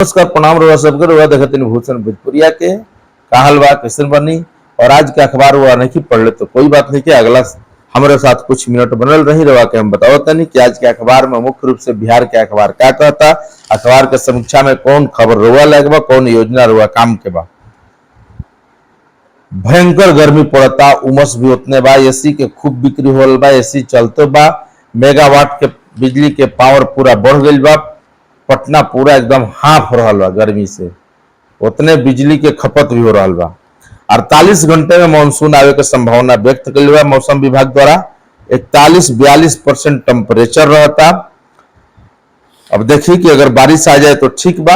नमस्कार प्रणाम रउआ सबके। रउआ देखत भूषण भोजपुरिया के कहल बा कैसन बनी और आज के अखबार हुआ नहीं पढ़ ले तो कोई बात नहीं कि अगला हमारे साथ कुछ मिनट बनल रही रवा के हम बताओ तनी कि आज के अखबार में मुख्य रूप से बिहार के अखबार क्या कहता, अखबार के समीक्षा में कौन खबर रुआ लगवा, कौन योजना रुआ काम के बा। भयंकर गर्मी पड़ता, उमस भी उतने बा, एसी के खूब बिक्री होल बा, एसी चलते बा, मेगावाट के बिजली के पावर पूरा बढ़ गई बा। पटना पूरा एकदम हाफ रहा बा गर्मी से, उतने बिजली के खपत भी हो रहा बा। 48 घंटे में मानसून आवे के संभावना व्यक्त कइल बा मौसम विभाग द्वारा। 41-42% टेम्परेचर रहता। अब देखिए कि अगर बारिश आ जाए तो ठीक बा,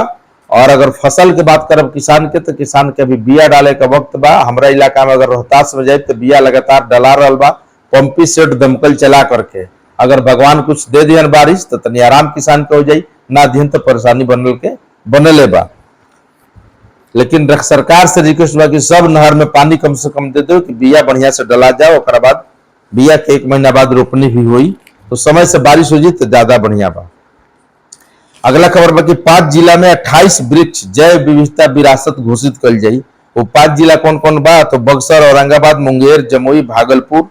और अगर फसल के बात करब किसान के, तो किसान के अभी बिया डाले का वक्त बा। हमारा इलाका में अगर रोहतास में जाए तो बिया लगातार डला रहा बा, पंपी सेट दमकल चला करके। अगर भगवान कुछ दे दियन बारिश तो तनी आराम किसान के हो जाई, ना दिन तो परेशानी बनले बा। लेकिन सरकार से रिक्वेस्ट बा कि सब नहर में पानी कम से कम दे दो कि बिया बढ़िया से डला जाओ, और बाद बिया के 1 महीना बाद रोपनी भी हुई तो समय से बारिश हो जाए तो ज्यादा बढ़िया बा। अगला खबर बा कि 5 जिला में 28 वृक्ष जैव विविधता विरासत घोषित कल जाई। वो 5 जिला कौन कौन बा तो बक्सर, औरंगाबाद, मुंगेर, जमुई, भागलपुर,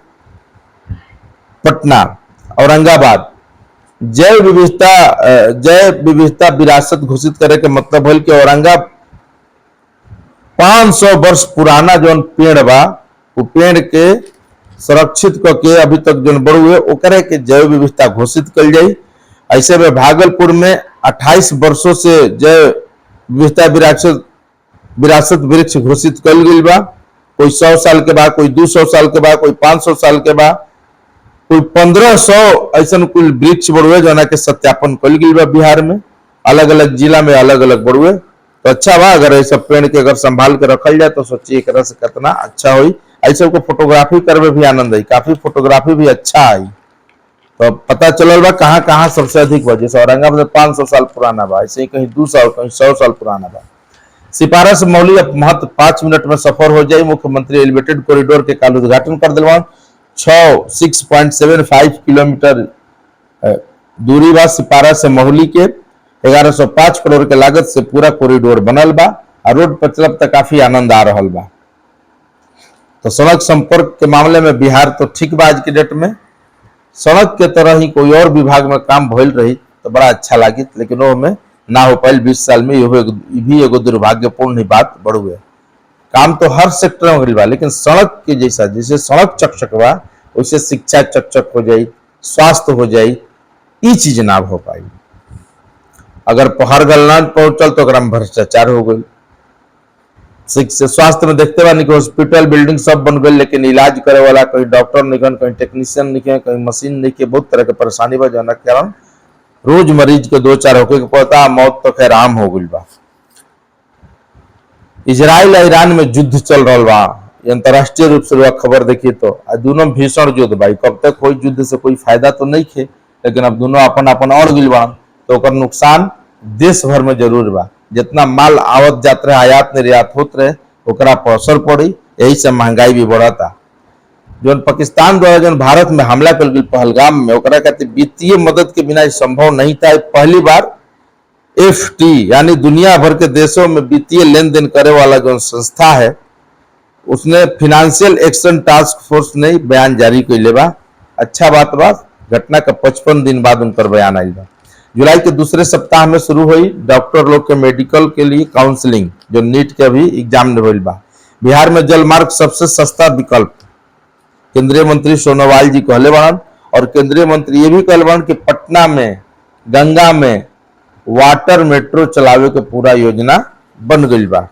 पटना, औरंगाबाद। जैव विविधता विरासत घोषित करे के मतलब है कि औरंगाबाद 500 वर्ष पुराना जो पेड़ बा वो पेड़ के संरक्षित करके अभी तक जो बढ़ुए ओकरे के जैव विविधता घोषित कल जाई। ऐसे में भागलपुर में 28 वर्षों से जैव विविधता विरासत वृक्ष घोषित कल गई बा। कोई 100 साल के बाद, कोई 200 साल के बाद, कोई 500 साल के बाद, कोई 1500 ऐसा कुल वृक्ष बढ़ुए जो के सत्यापन कल गई बा बिहार में। अलग अलग जिला में अलग अलग बढ़ुए तो अच्छा बा। अगर ऐसा पेड़ के अगर संभाल के रखल जाए तो सोचिए एक तरह से कितना अच्छा हुई। ऐसे को फोटोग्राफी करवे भी आनंद आई, काफी फोटोग्राफी भी अच्छा आई। तो पता चलल बा कहाँ कहाँ सबसे अधिक बा। जैसे औरंगाबाद में 500 साल पुराना बा, ऐसे ही कहीं 200, कहीं 100 साल पुराना बा। सिपारा से मौली अब महत्व 5 मिनट में सफर हो जाए। मुख्यमंत्री एलिवेटेड कॉरिडोर के काल उद्घाटन कर दिलवा। 6.75 किलोमीटर दूरी बा सिपारा से मोहली के। 1105 करोड़ के लागत से पूरा कॉरिडोर बनल बा और रोड पर चलब तक काफी आनंद आ रहा बा। तो सड़क संपर्क के मामले में बिहार तो ठीक बा। आज के डेट में सड़क के तरह ही कोई और विभाग में काम भइल रही तो बड़ा अच्छा लगी, लेकिन वो में ना हो पाई 20 साल में। ये भी एगो दुर्भाग्यपूर्ण ही बात बढ़ुए। काम तो हर सेक्टर में होल बा, लेकिन सड़क के जैसा जैसे सड़क चकचक बा वैसे शिक्षा चकचक हो जाई, स्वास्थ्य हो जाई, ये चीज ना हो पाई। अगर हर गल ना पहुंचल तो भ्रष्टाचार हो गई। स्वास्थ्य में देखते बानी कि हॉस्पिटल बिल्डिंग सब बन गई, लेकिन इलाज करे वाला कहीं डॉक्टर नहीं, कहीं टेक्नीशियन नहीं, कहीं मशीन नहीं, बहुत तरह के परेशानी बा जाना के कारण रोज मरीज के 2-4 होके के पड़ता। मौत तो खैर आम हो गई बा। इजराइल और ईरान में युद्ध चल रहा बा, अंतरराष्ट्रीय रूप से खबर देखिए तो दोनों भीषण युद्ध भाई। कब तक कोई युद्ध से कोई फायदा तो नहीं थे, लेकिन अब दोनों अपन अपन और गिल बा तो नुकसान देश भर में जरूर बा। जितना माल आवत जात रहे, आयात निर्यात होत रहे, ओकरा पर असर पड़ी। यही से महंगाई भी बढ़ता। जो पाकिस्तान द्वारा जो भारत में हमला कल गई पहलगाम में, ओकरा कहते वित्तीय मदद के बिना संभव नहीं था। पहली बार FT यानी दुनिया भर के देशों में वित्तीय लेन देन करे वाला जो संस्था है उसने फाइनेंशियल एक्शन टास्क फोर्स ने बयान जारी कैले बा। अच्छा बात बा। घटना का 55 दिन बाद उनकर बयान आयल बा। जुलाई के दूसरे सप्ताह में शुरू हुई डॉक्टर लोग के मेडिकल के लिए काउंसलिंग, जो नीट के भी एग्जाम में होल बा। बिहार में जलमार्ग सबसे सस्ता विकल्प केंद्रीय मंत्री सोनोवाल जी कहले बाड़न। और केंद्रीय मंत्री ये भी कहले बाड़न कि पटना में गंगा में वाटर मेट्रो चलावे के पूरा योजना बन गई बा।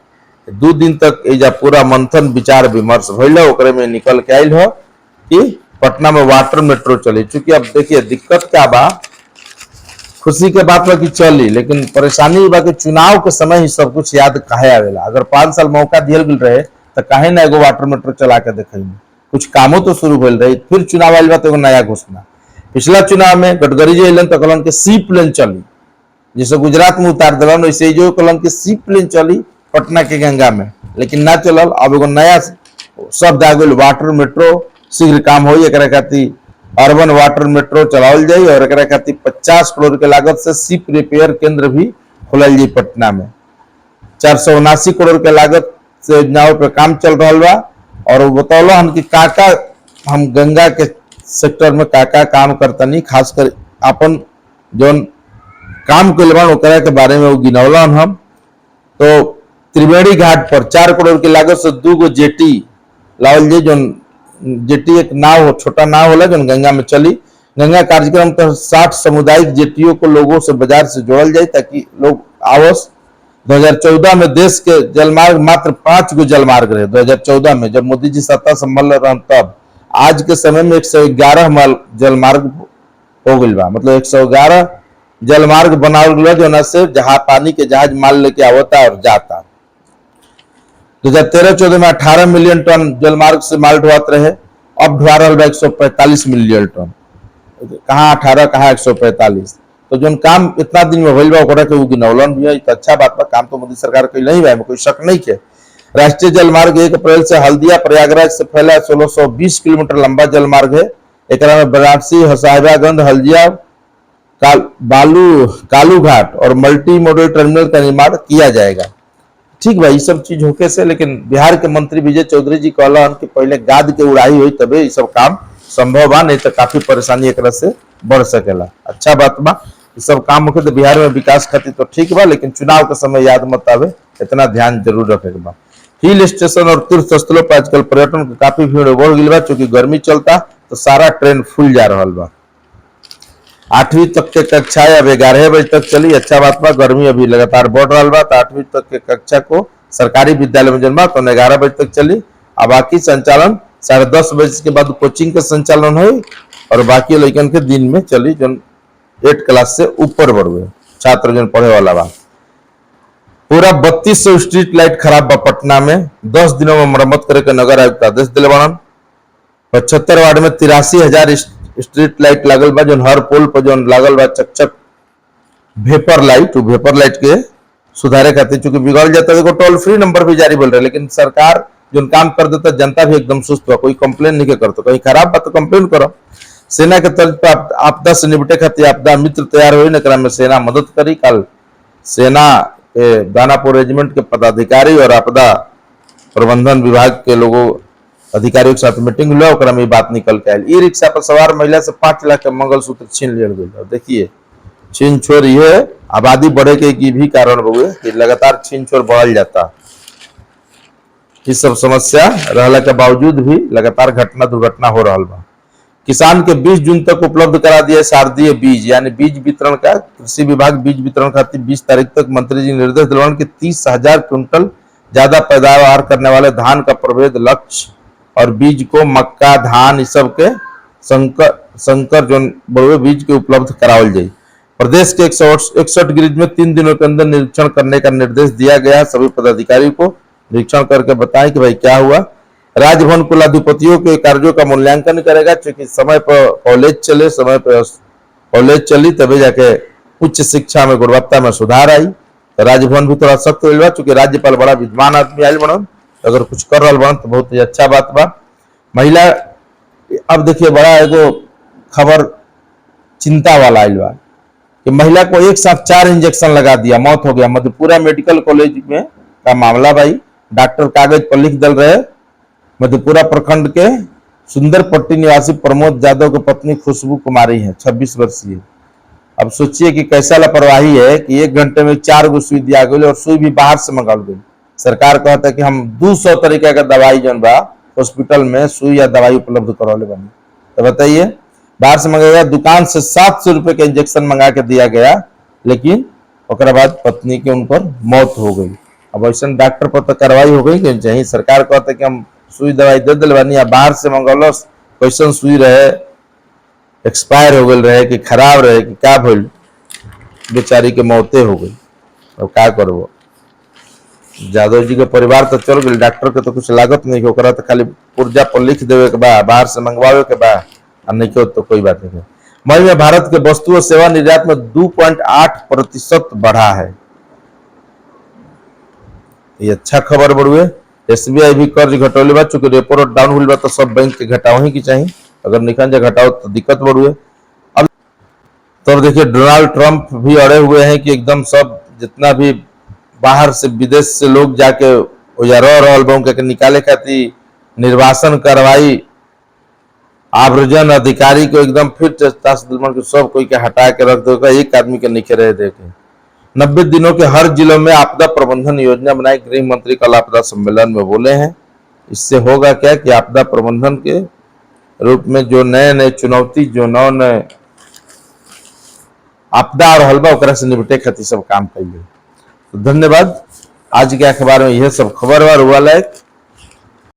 2 दिन तक एजा पूरा मंथन विचार विमर्श भइल, ओकरे में निकल के आयल हो कि पटना में वाटर मेट्रो चली। चूंकि अब देखिए दिक्कत क्या बा, खुशी के बात बा कि चली, लेकिन परेशानी बा कि चुनाव के समय ही सब कुछ याद काहे आवेला। अगर 5 साल मौका दियल गेल रहे तो काहे ना एगो वाटर मेट्रो चला के देखई। कुछ कामों तो शुरू भइल रही, फिर चुनाव आयल बा तो एगो नया घोषणा। पिछला चुनाव में गडकरी जी अलन तो कहलन कि सी प्लेन चली, जैसे गुजरात में उतार दिलन वैसे जो कहलन कि सी प्लेन चली पटना के गंगा में, लेकिन ना चलल। अब एगो नया शब्द आ गइल वाटर मेट्रो। शीघ्र काम होई, एकरा खातिर अर्बन वाटर मेट्रो चलावल जाई और एकरा खातिर 50 करोड़ के लागत से शिप रिपेयर केंद्र भी खोलल जी पटना में। 479 करोड़ के लागत से योजनाओं पे काम चल रहा बा। और वो बतौलो हम कि काका हम गंगा के सेक्टर में काका काम करतनी, खासकर अपन जौन काम के लिए ओकरा के बारे में वो गिनौलन हम। तो त्रिवेणी घाट पर 4 करोड़ की लागत से 2 जेटी लावल जी, जो जेटी एक नाव हो, छोटा नाव होला जो गंगा में चली। गंगा कार्यक्रम तो 60 सामुदायिक जेटियों को लोगों से बाजार से जोड़ल जाए ताकि लोग आवस। 2014 में देश के जलमार्ग मात्र 5 गो जलमार्ग रहे। 2014 में जब मोदी जी सत्ता संभाल रहे तब, आज के समय में 111 जलमार्ग हो गई बा। मतलब 111 जलमार्ग बनावल गया जो न से जहां पानी के जहाज माल लेके आवता और जाता। 2013-14 में 18 मिलियन टन जलमार्ग से माल ढुआत रहे, अब ढुआ रहा 145 मिलियन टन। कहाँ 18 कहाँ 145। तो जो काम इतना दिन में भइल बा ओकरा के गिनौलन भी है। तो अच्छा बात बा, काम तो मोदी सरकार के नहीं बा, कोई शक नहीं है। राष्ट्रीय जलमार्ग 1 अप्रैल से हल्दिया प्रयागराज से फैला 1620 किलोमीटर लंबा जलमार्ग है। एक में वाराणसी, साहिबागंज, हल्दिया, कालू घाट और मल्टी मॉडल टर्मिनल का निर्माण किया जाएगा। ठीक भाई, सब चीज होके से, लेकिन बिहार के मंत्री विजय चौधरी जी कहला कि पहले गाद के उड़ाई हुई तबे ये सब काम संभव बा, नहीं तो काफी परेशानी एक से बढ़ सकेला। अच्छा बात बा, ये सब काम होके तो बिहार में विकास खातिर तो ठीक बा, लेकिन चुनाव के समय याद मत आवे, इतना ध्यान जरूर रखे बा। हिल स्टेशन और तीर्थ स्थलों पर आजकल पर्यटन की काफी भीड़ बढ़ गई बा। चूंकि गर्मी चलता तो सारा ट्रेन फुल जा रहा बा। 8वीं तक के कक्षा अब 11 बजे तक चली। अच्छा बात बा, गर्मी अभी लगातार बढ़ रहा बा। तो 8वीं तक के कक्षा को सरकारी विद्यालय में जन्मा तो 11 बजे तक चली। अब बाकी संचालन 10:30 बजे के बाद कोचिंग के संचालन हुई और बाकी लड़कन के दिन में चली जो 8 क्लास से ऊपर बढ़े छात्र जो पढ़े वाला बा। पूरा 3200 स्ट्रीट लाइट खराब बा पटना में। 10 दिनों में मरम्मत करे के नगर आयुक्त आदेश दिले बाड़न। 75 वार्ड में 83,000 स्ट्रीट लाइट लागल बा, जो हर पोल पर जो लागल बा चकचक वेपर लाइट, वेपर लाइट के सुधारे खातिर चूंकि बिगड़ जाता है। टोल फ्री नंबर भी जारी बोल रहे, लेकिन सरकार जो काम कर देता, जनता भी एकदम सुस्त बा, कोई कंप्लेन नहीं करता। कहीं खराब बा तो कंप्लेन करो। सेना के तर्ज पर आपदा से निपटे खातिर आपदा मित्र तैयार हुई, न में सेना मदद करी। कल सेना के दानापुर रेजिमेंट के पदाधिकारी और आपदा प्रबंधन विभाग के लोगों अधिकारियों के साथ मीटिंग हुआ, ओकरा में बात निकल के आयल। ई रिक्शा पर सवार महिला से 5 लाख के मंगलसूत्र छीन लिया गया। देखिए छीन छोर, ये आबादी बढ़े के की भी कारण हुए कि लगातार छीन छोर बढ़ल जाता। इस सब समस्या रहला के बावजूद भी लगातार घटना दुर्घटना हो रहा बा। किसान के 20 जून तक उपलब्ध करा दिया शारदीय बीज, यानी बीज वितरण का कृषि विभाग बीज वितरण खातिर 20 तारीख तक मंत्री जी निर्देश दिलवान कि 30,000 क्विंटल ज्यादा पैदावार करने वाले धान का प्रभेद लक्ष्य और बीज को मक्का, धान, इस सब के संकर जो बड़े बीज के उपलब्ध करावल जाए। प्रदेश के 161 ग्रिड में 3 दिनों के अंदर निरीक्षण करने का निर्देश दिया गया। सभी पदाधिकारियों को निरीक्षण करके बताएं कि भाई क्या हुआ। राजभवन कुलाधिपतियों के कार्यों का मूल्यांकन करेगा, क्योंकि समय पर कॉलेज चले, समय पर कॉलेज चली तभी जाके उच्च शिक्षा में गुणवत्ता में सुधार आई। तो राजभवन भी थोड़ा सख्त हो, चूंकि राज्यपाल बड़ा विद्वान आदमी आयल बनन, अगर कुछ कर रहा बन तो बहुत ही अच्छा बात बा। महिला, अब देखिए बड़ा एगो खबर चिंता वाला आयल बा कि महिला को एक साथ 4 इंजेक्शन लगा दिया, मौत हो गया। मधेपुरा मेडिकल कॉलेज में का मामला भाई, डॉक्टर कागज पर लिख दल रहे। मधेपुरा प्रखंड के सुंदरपट्टी निवासी प्रमोद यादव की पत्नी खुशबू कुमारी है, 26 वर्षीय। अब सोचिए कि कैसा लापरवाही है कि 1 घंटे में 4 गो सुई दिया गई और सुई भी बाहर से मंगाल गई। सरकार कहता है कि हम 200 तरीके का दवाई जो बा हॉस्पिटल में सुई या दवाई उपलब्ध करवाले बनी। तो बताइए, बाहर से मंगाया, दुकान से 700 रुपए का इंजेक्शन मंगा के दिया गया, लेकिन उसके बाद पत्नी की उन पर मौत हो गई। अब ऐसा डॉक्टर पर तो कार्रवाई हो गई कि चाहिए। सरकार कहते कि हम सुई दवाई दे दिल बानी, या बाहर से मंगौलस, कैसन सुई रहे, एक्सपायर हो गई रहे कि खराब रहे कि क्या भइल, बेचारी के मौतें हो गई। अब क्या करबो। यादव जी के परिवार तो चल गए, डॉक्टर के तो कुछ लागत नहीं, ओकरा तो खाली पुर्जा पर लिख देवे के बा, बाहर से मंगवावे के बा, और नहीं क्यों तो कोई बात नहीं। मई में भारत के वस्तु और सेवा निर्यात में 2.8% बढ़ा है। ये अच्छा खबर बढ़ुए। एसबीआई भी कर्ज घटौले बा, चूंकि रेपो रेट डाउन हुई बा तो सब बैंक के घटाओ ही की चाहिए, अगर निकल जाए घटाओ तो दिक्कत बढ़ुए। अब तो देखिए डोनाल्ड ट्रंप भी अड़े हुए हैं कि एकदम सब जितना भी बाहर से विदेश से लोग जाके ओजा रह रहल बा उनके निकाले खातिर निर्वासन करवाई, आव्रजन अधिकारी को एकदम फिर तहसीलदार के सब कोई के हटा के रख देगा, एक आदमी के नीचे रह देके 90 दिनों के हर जिलों में आपदा प्रबंधन योजना बनाई। गृह मंत्री कल आपदा सम्मेलन में बोले हैं। इससे होगा क्या कि आपदा प्रबंधन के रूप में जो नए नए चुनौती, जो नए आपदा और हलवा ओकरा से निपटे खातिर सब काम कइले। तो धन्यवाद। आज के अखबार में यह सब खबर हुआ है।